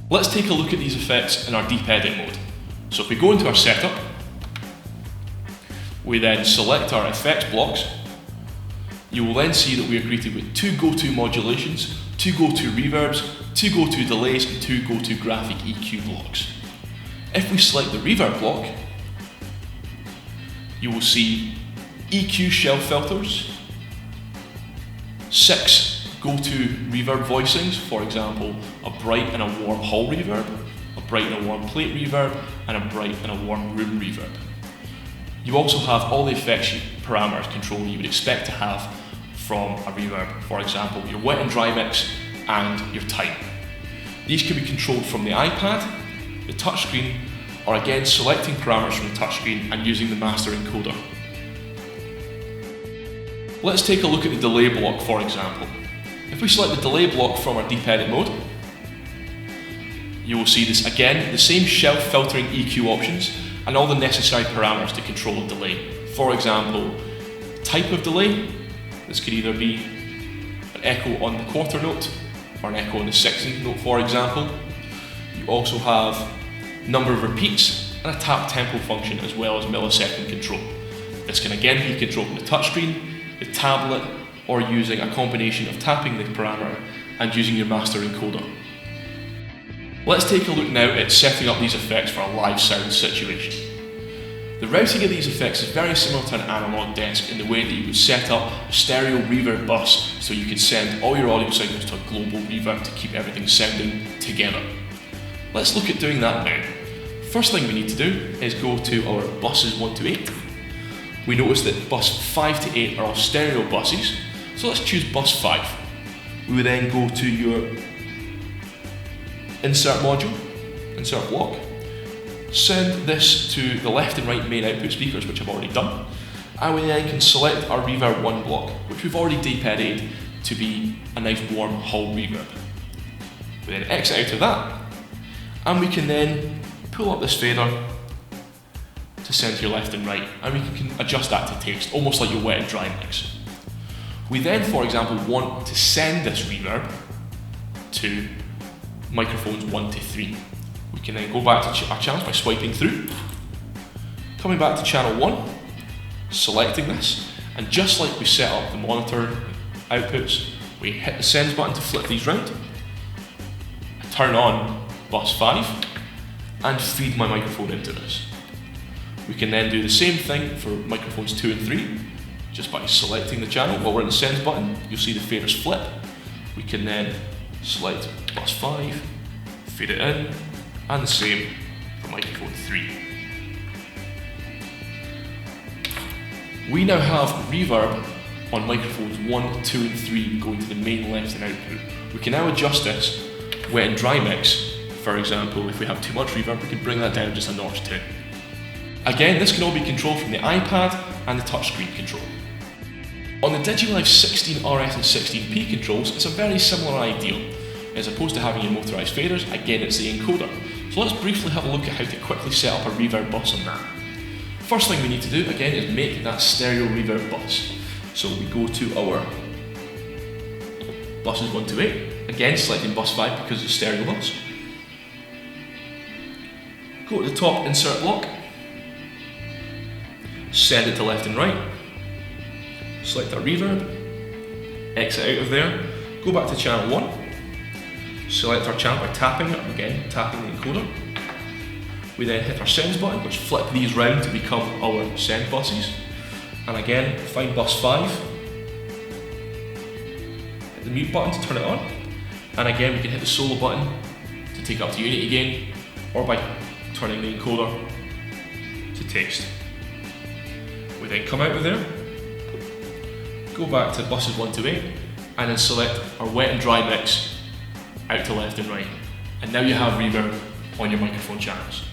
Let's take a look at these effects in our deep edit mode. So if we go into our setup, we then select our effects blocks, you will then see that we are greeted with 2 go-to modulations, 2 go-to reverbs, 2 go-to delays and 2 go-to graphic EQ blocks. If we select the reverb block, you will see EQ shelf filters, 6 go-to reverb voicings, for example, a bright and a warm hall reverb, a bright and a warm plate reverb, and a bright and a warm room reverb. You also have all the effects parameters control you would expect to have from a reverb, for example, your wet and dry mix and your time. These can be controlled from the iPad, the touchscreen, or again selecting parameters from the touchscreen and using the master encoder. Let's take a look at the delay block, for example. If we select the delay block from our deep edit mode, you will see this again, the same shelf filtering EQ options and all the necessary parameters to control the delay. For example, type of delay, this could either be an echo on the quarter note or an echo on the 16th note, for example. You also have number of repeats and a tap tempo function as well as millisecond control. This can again be controlled from the touchscreen, the tablet, or using a combination of tapping the parameter and using your master encoder. Let's take a look now at setting up these effects for a live sound situation. The routing of these effects is very similar to an analog desk in the way that you would set up a stereo reverb bus so you could send all your audio signals to a global reverb to keep everything sounding together. Let's look at doing that now. First thing we need to do is go to our buses 1 to 8. We notice that bus 5 to 8 are all stereo buses, so let's choose bus 5. We would then go to your insert module, insert block, send this to the left and right main output speakers, which I've already done, and we then can select our reverb 1 block, which we've already deep edited to be a nice warm hall reverb. We then exit out of that, and we can then pull up this fader to send to your left and right, and we can adjust that to taste, almost like your wet and dry mix. We then, for example, want to send this reverb to microphones 1 to 3. We can then go back to our channels by swiping through, coming back to channel 1, selecting this, and just like we set up the monitor outputs, we hit the sends button to flip these round, turn on bus 5, and feed my microphone into this. We can then do the same thing for microphones 2 and 3, just by selecting the channel. While we're in the sends button, you'll see the faders flip. We can then select bus 5, feed it in, and the same for microphone 3. We now have reverb on microphones 1, 2 and 3 going to the main left and output. We can now adjust this wet and dry mix. For example, if we have too much reverb, we can bring that down just a notch too. Again, this can all be controlled from the iPad and the touchscreen control. On the Digilive16 RS and 16P controls, it's a very similar idea. As opposed to having your motorised faders, again it's the encoder. So let's briefly have a look at how to quickly set up a reverb bus on that. First thing we need to do, again, is make that stereo reverb bus. So we go to our buses 1 to 8, again selecting bus 5 because it's a stereo bus. Go to the top insert block, send it to left and right, select our reverb, exit out of there, go back to channel 1, select our channel by tapping it, again tapping the encoder. We then hit our sends button, which flip these round to become our send buses. And again, find bus 5, hit the mute button to turn it on, and again we can hit the solo button to take up to unity gain, or by turning the encoder to taste. We then come out of there, go back to buses 1 to 8, and then select our wet and dry mix out to left and right. And now you have reverb on your microphone channels.